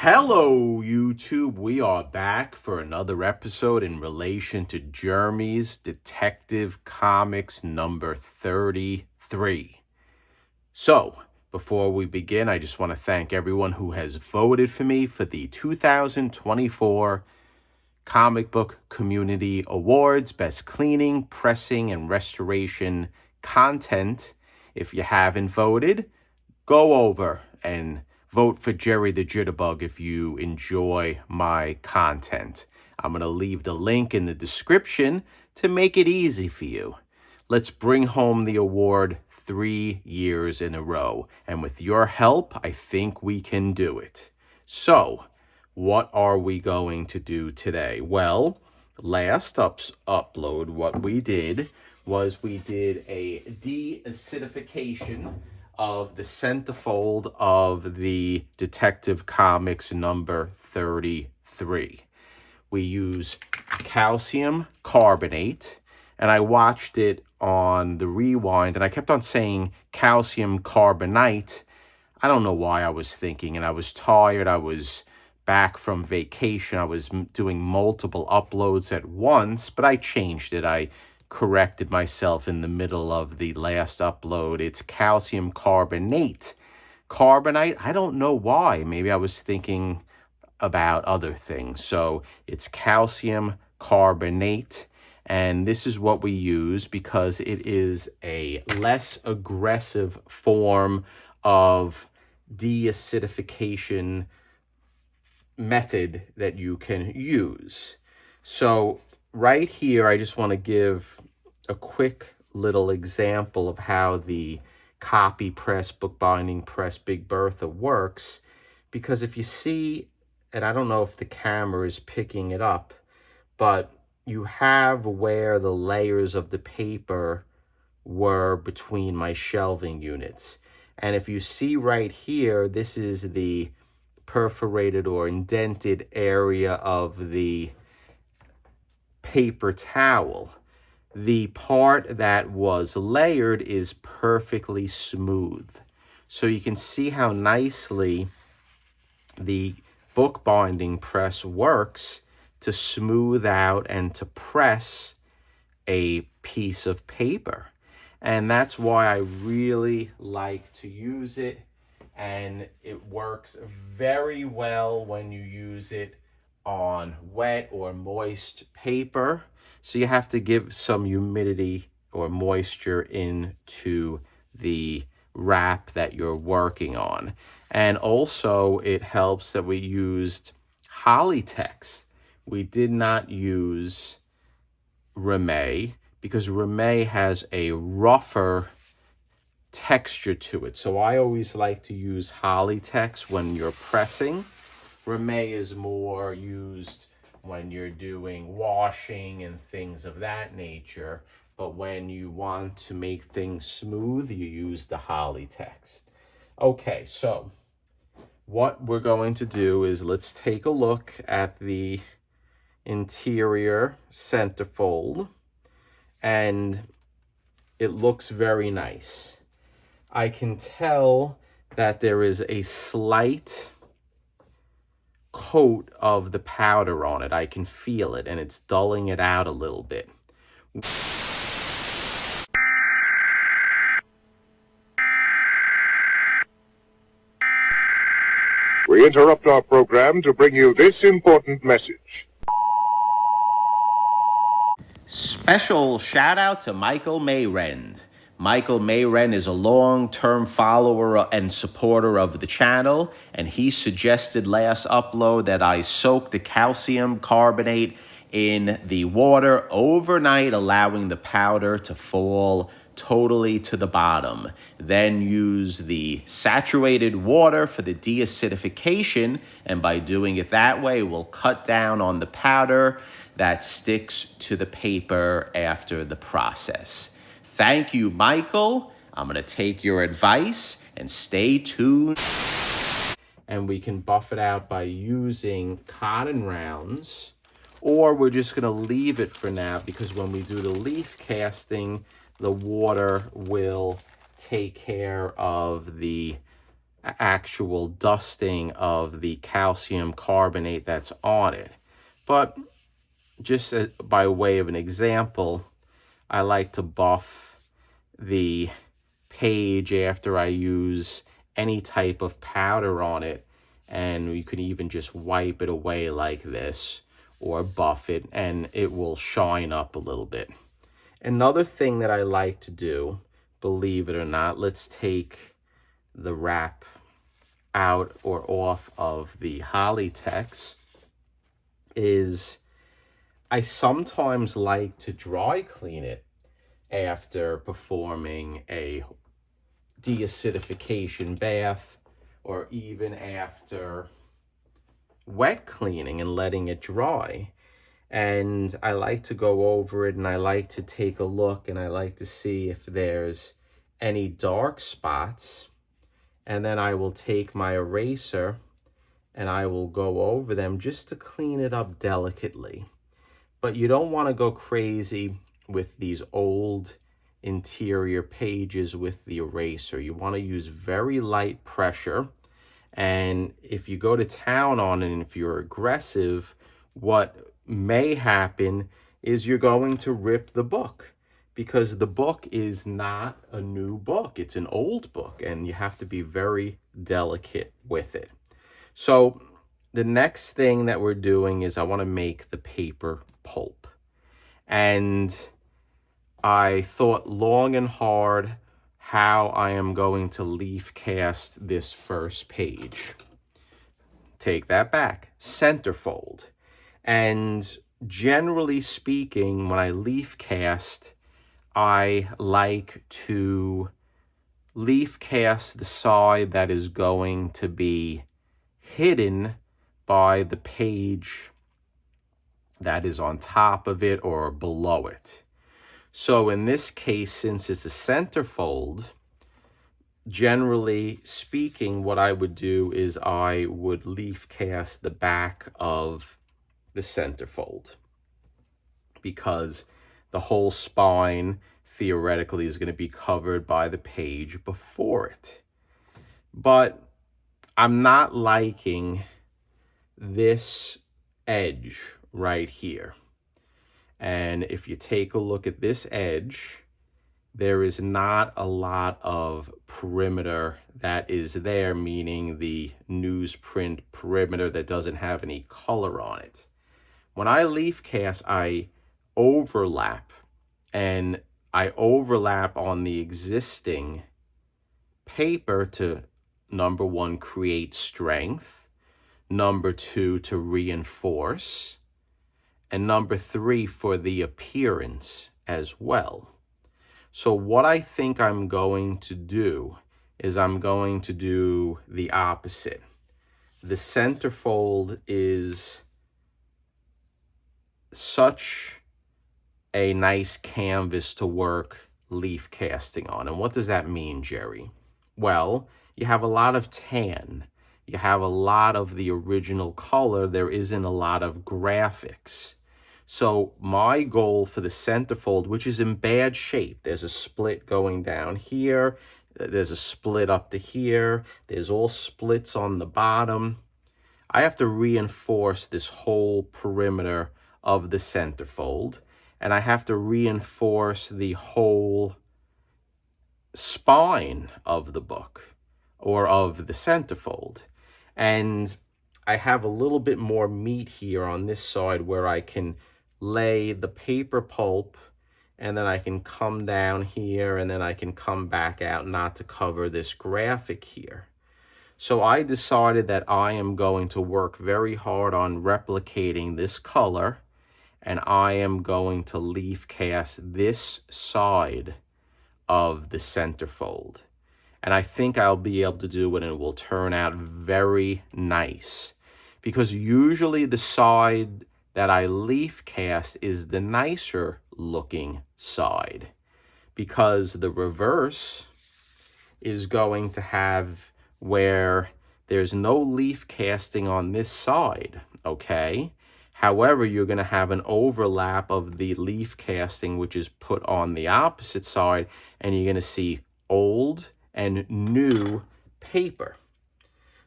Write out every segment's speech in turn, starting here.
Hello, YouTube. We are back for another episode in relation to Jeremy's Detective Comics number 33. So, before we begin, I just want to thank everyone who has voted for me for the 2024 Comic Book Community Awards, Best Cleaning, Pressing, and Restoration Content. If you haven't voted, go over and vote for Jerry the Jitterbug if you enjoy my content. I'm going to leave the link in the description to make it easy for you. Let's bring home the award 3 years in a row. And with your help, I think we can do it. So, what are we going to do today? Well, last upload, what we did was we did a de-acidification of the centerfold of the Detective Comics number 33. We use calcium carbonate, and I watched it on the rewind, and I kept on saying calcium carbonate. I don't know why I was thinking, and I was tired. I was back from vacation. I was doing multiple uploads at once, but I changed it. I corrected myself in the middle of the last upload. It's calcium carbonate. Carbonate, I don't know why. Maybe I was thinking about other things. So it's calcium carbonate. And this is what we use because it is a less aggressive form of de-acidification method that you can use. So right here, I just want to give a quick little example of how the copy press, bookbinding press, Big Bertha works. Because if you see, and I don't know if the camera is picking it up, but you have where the layers of the paper were between my shelving units. And if you see right here, this is the perforated or indented area of the paper towel. The part that was layered is perfectly smooth. So you can see how nicely the bookbinding press works to smooth out and to press a piece of paper. And that's why I really like to use it. And it works very well when you use it on wet or moist paper. So you have to give some humidity or moisture into the wrap that you're working on. And also it helps that we used Hollytex. We did not use Reme because Reme has a rougher texture to it. So I always like to use Hollytex when you're pressing. Reme is more used when you're doing washing and things of that nature. But when you want to make things smooth, you use the Hollytex. Okay, so what we're going to do is let's take a look at the interior centerfold. And it looks very nice. I can tell that there is a slight coat of the powder on it. I can feel it, and it's dulling it out a little bit. We interrupt our program to bring you this important message. Special shout out to Michael Mayrend. Michael Mayrend is a long-term follower and supporter of the channel, and he suggested last upload that I soak the calcium carbonate in the water overnight, allowing the powder to fall totally to the bottom. Then use the saturated water for the de-acidification, and by doing it that way, we'll cut down on the powder that sticks to the paper after the process. Thank you, Michael. I'm going to take your advice and stay tuned. And we can buff it out by using cotton rounds, or we're just going to leave it for now because when we do the leaf casting, the water will take care of the actual dusting of the calcium carbonate that's on it. But just by way of an example, I like to buff the page after I use any type of powder on it, and you can even just wipe it away like this or buff it and it will shine up a little bit. Another thing that I like to do, believe it or not, let's take the wrap out or off of the Hollytex, is I sometimes like to dry clean it after performing a deacidification bath, or even after wet cleaning and letting it dry. And I like to go over it and I like to take a look and I like to see if there's any dark spots. And then I will take my eraser and I will go over them just to clean it up delicately. But you don't want to go crazy with these old interior pages with the eraser. You want to use very light pressure. And if you go to town on it and if you're aggressive, what may happen is you're going to rip the book, because the book is not a new book. It's an old book and you have to be very delicate with it. So the next thing that we're doing is I want to make the paper pulp. And I thought long and hard how I am going to leaf cast this first page. Take that back, centerfold. And generally speaking, when I leaf cast, I like to leaf cast the side that is going to be hidden by the page that is on top of it or below it. So in this case, since it's a centerfold, generally speaking, what I would do is I would leaf cast the back of the centerfold, because the whole spine theoretically is going to be covered by the page before it. But I'm not liking this edge right here. And if you take a look at this edge, there is not a lot of perimeter that is there, meaning the newsprint perimeter that doesn't have any color on it. When I leaf cast, I overlap, and I overlap on the existing paper to, number one, create strength, number two, to reinforce, and number three, for the appearance as well. So what I think I'm going to do is I'm going to do the opposite. The centerfold is such a nice canvas to work leaf casting on. And what does that mean, Jerry? Well, you have a lot of tan. You have a lot of the original color. There isn't a lot of graphics. So my goal for the centerfold, which is in bad shape, there's a split going down here, there's a split up to here, there's all splits on the bottom. I have to reinforce this whole perimeter of the centerfold, and I have to reinforce the whole spine of the book or of the centerfold. And I have a little bit more meat here on this side where I can lay the paper pulp, and then I can come down here, and then I can come back out not to cover this graphic here. So I decided that I am going to work very hard on replicating this color, and I am going to leaf cast this side of the centerfold. And I think I'll be able to do it, and it will turn out very nice. Because usually the side that I leaf cast is the nicer looking side, because the reverse is going to have where there's no leaf casting on this side, okay? However, you're going to have an overlap of the leaf casting, which is put on the opposite side, and you're going to see old and new paper.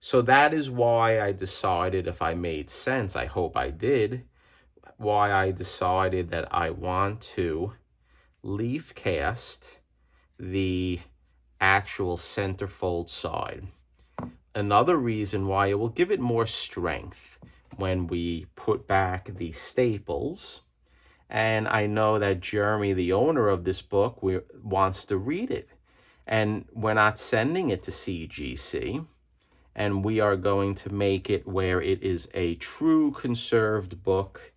So that is why I decided, if I made sense, I hope I did, why I decided that I want to leaf cast the actual centerfold side. Another reason why it will give it more strength when we put back the staples. And I know that Jeremy, the owner of this book, wants to read it. And we're not sending it to CGC. And we are going to make it where it is a true conserved book,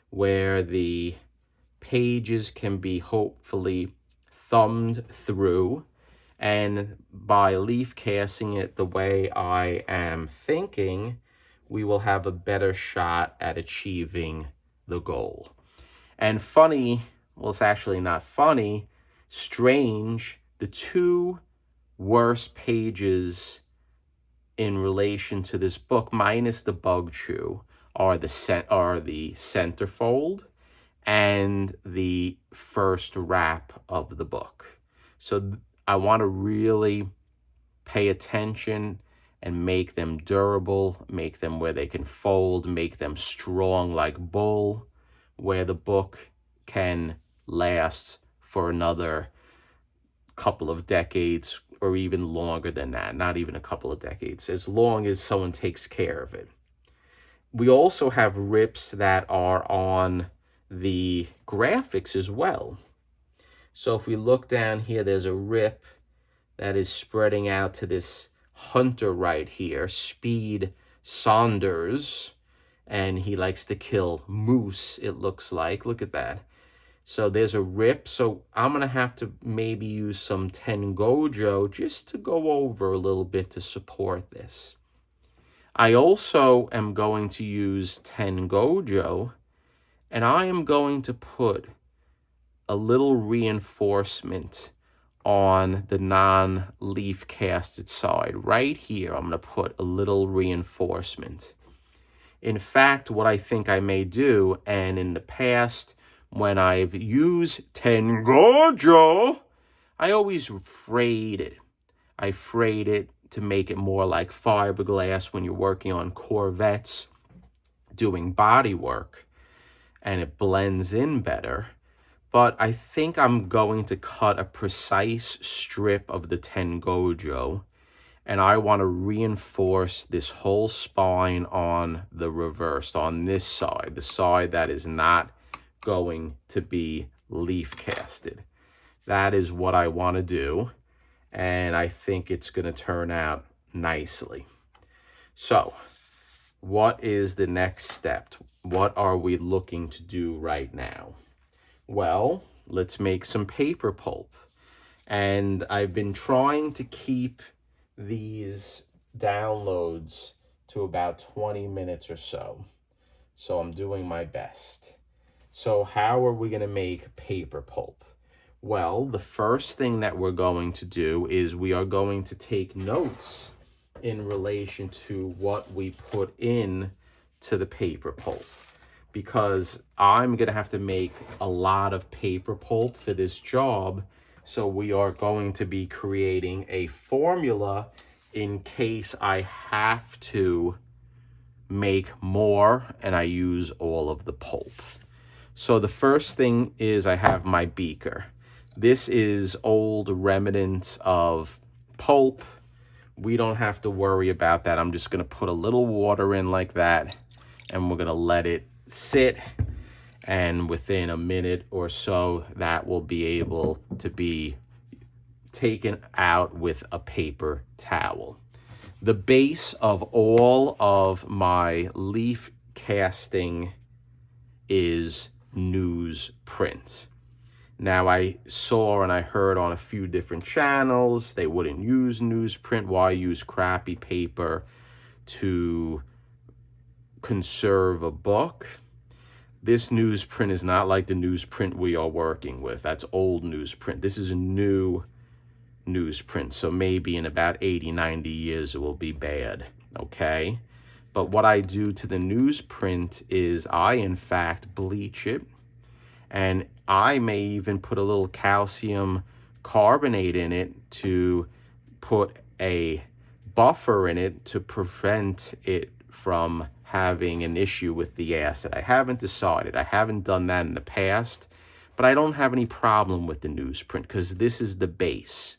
where the pages can be hopefully thumbed through. And by leaf casting it the way I am thinking, we will have a better shot at achieving the goal. And funny, well, it's actually not funny, strange, the two worst pages in relation to this book, minus the bug chew, are the centerfold and the first wrap of the book. So I want to really pay attention and make them durable, make them where they can fold, make them strong like bull, where the book can last for another couple of decades or even longer than that, not even a couple of decades, as long as someone takes care of it. We also have rips that are on the graphics as well. So if we look down here, there's a rip that is spreading out to this hunter right here, Speed Saunders, and he likes to kill moose, it looks like. Look at that. So there's a rip. So I'm going to have to maybe use some Tengojo just to go over a little bit to support this. I also am going to use Tengojo, and I am going to put a little reinforcement on the non-leaf casted side. Right here, I'm going to put a little reinforcement. In fact, what I think I may do, and in the past, when I've used Tengojo, I always frayed it. I frayed it to make it more like fiberglass when you're working on Corvettes, doing body work, and it blends in better. But I think I'm going to cut a precise strip of the Tengojo, and I want to reinforce this whole spine on the reversed, on this side, the side that is not going to be leaf casted. That is what I want to do, and I think it's going to turn out nicely. So, what is the next step? What are we looking to do right now? Well, let's make some paper pulp. And I've been trying to keep these downloads to about 20 minutes or so. So I'm doing my best. So how are we going to make paper pulp? Well, the first thing that we're going to do is we are going to take notes in relation to what we put in to the paper pulp, because I'm going to have to make a lot of paper pulp for this job. So we are going to be creating a formula in case I have to make more and I use all of the pulp. So the first thing is I have my beaker. This is old remnants of pulp. We don't have to worry about that. I'm just going to put a little water in like that, and we're going to let it sit, and within a minute or so that will be able to be taken out with a paper towel. The base of all of my leaf casting is newsprint. Now, I saw and I heard on a few different channels they wouldn't use newsprint. Why use crappy paper to conserve a book? This newsprint is not like the newsprint we are working with. That's old newsprint. This is a new newsprint. So maybe in about 80, 90 years it will be bad, okay? But what I do to the newsprint is I, in fact, bleach it. And I may even put a little calcium carbonate in it to put a buffer in it to prevent it from having an issue with the acid. I haven't decided. I haven't done that in the past, but I don't have any problem with the newsprint because this is the base.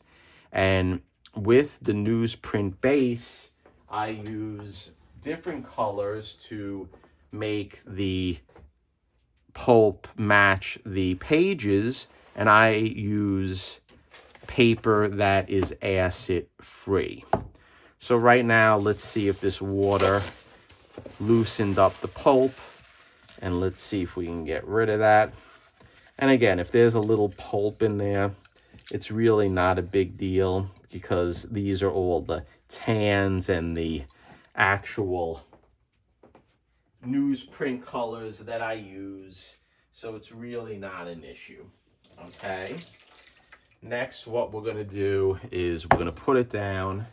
And with the newsprint base, I use different colors to make the pulp match the pages, and I use paper that is acid free. So right now, let's see if this water loosened up the pulp, and let's see if we can get rid of that. And again, if there's a little pulp in there, it's really not a big deal because these are all the tans and the actual newsprint colors that I use, so it's really not an issue. Okay, next what we're going to do is we're going to put it down,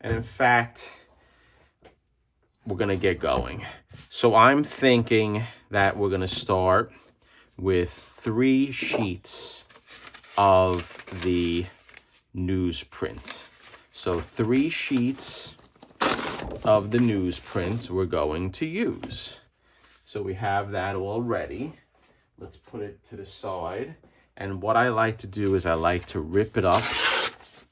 and in fact we're going to get going. So I'm thinking that we're going to start with 3 sheets of the newsprint. So 3 sheets of the newsprint we're going to use. So we have that all ready. Let's put it to the side. And what I like to do is I like to rip it up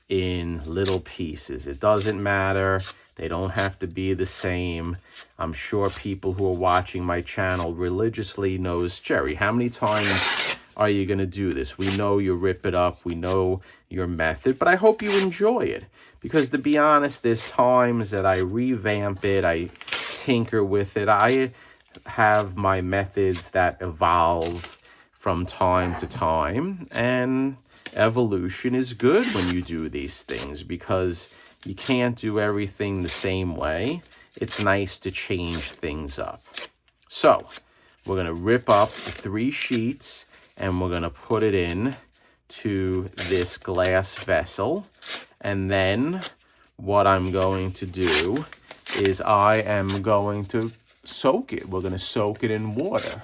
in little pieces. It doesn't matter. They don't have to be the same. I'm sure people who are watching my channel religiously knows, Jerry, how many times are you going to do this? We know you rip it up. We know your method, but I hope you enjoy it. Because to be honest, there's times that I revamp it, I tinker with it. I have my methods that evolve from time to time, and evolution is good when you do these things because you can't do everything the same way. It's nice to change things up. So we're going to rip up the 3 sheets and we're going to put it in to this glass vessel. And then what I'm going to do is I am going to soak it. We're going to soak it in water.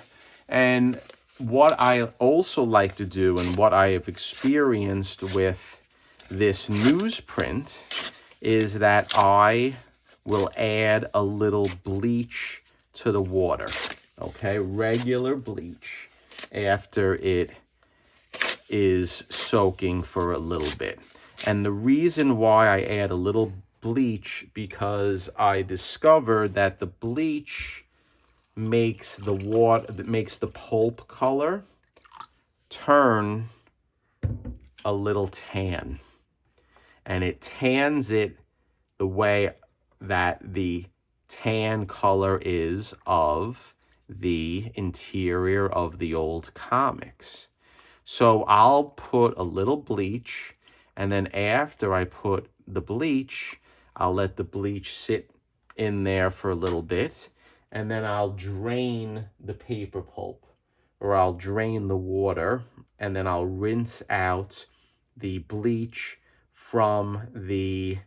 And what I also like to do and what I have experienced with this newsprint is that I will add a little bleach to the water. Okay, regular bleach after it is soaking for a little bit. And the reason why I add a little bleach, because I discovered that the bleach makes the water, that makes the pulp color turn a little tan. And it tans it the way that the tan color is of the interior of the old comics. So I'll put a little bleach, and then after I put the bleach, I'll let the bleach sit in there for a little bit, and then I'll drain the paper pulp, or I'll drain the water, and then I'll rinse out the bleach from the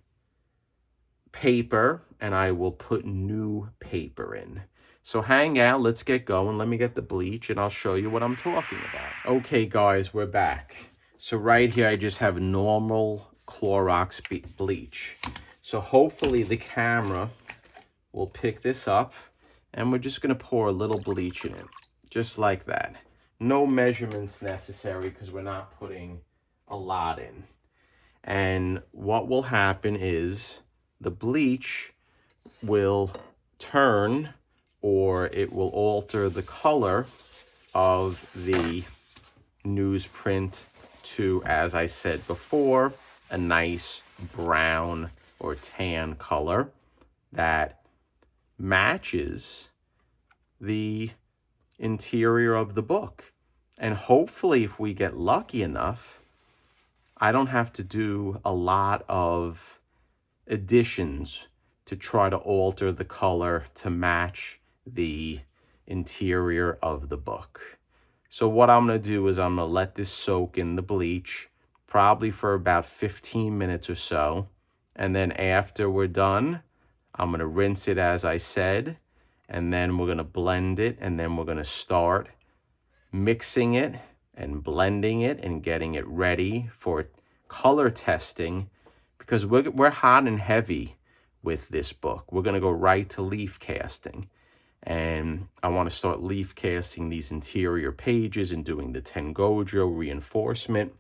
paper, and I will put new paper in. So hang out, let's get going. Let me get the bleach and I'll show you what I'm talking about. Okay guys, we're back. So right here I just have normal Clorox bleach. So hopefully the camera will pick this up, and we're just gonna pour a little bleach in it, just like that. No measurements necessary because we're not putting a lot in. And what will happen is the bleach will turn, or it will alter the color of the newsprint to, as I said before, a nice brown or tan color that matches the interior of the book. And hopefully, if we get lucky enough, I don't have to do a lot of additions to try to alter the color to match the interior of the book. So what I'm going to do is I'm going to let this soak in the bleach probably for about 15 minutes or so. And then after we're done, I'm going to rinse it as I said, and then we're going to blend it, and then we're going to start mixing it and blending it and getting it ready for color testing, because we're hot and heavy with this book. We're going to go right to leaf casting. And I want to start leaf casting these interior pages and doing the Tengojo reinforcement.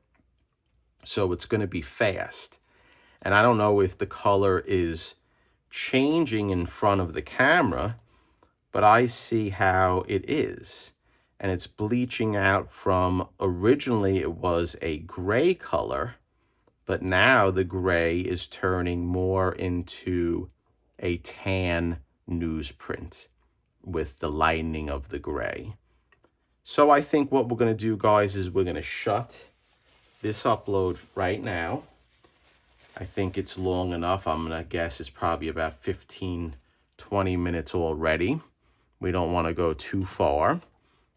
So it's going to be fast. And I don't know if the color is changing in front of the camera, but I see how it is. And it's bleaching out from, originally it was a gray color, but now the gray is turning more into a tan newsprint with the lightening of the gray. So I think what we're going to do, guys, is we're going to shut this upload right now. I think it's long enough. I'm going to guess it's probably about 15, 20 minutes already. We don't want to go too far.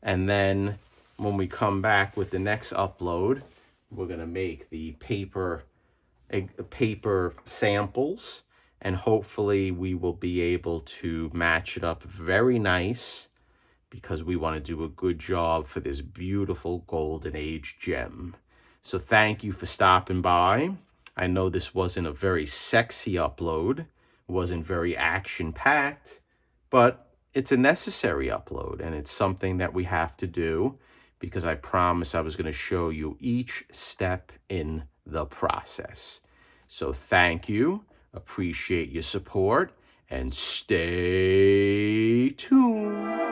And then when we come back with the next upload, we're going to make the paper samples, and hopefully we will be able to match it up very nice, because we want to do a good job for this beautiful golden age gem. So thank you for stopping by. I know this wasn't a very sexy upload, wasn't very action-packed, but it's a necessary upload, and it's something that we have to do, because I promised I was going to show you each step in the process. So thank you, appreciate your support, and stay tuned.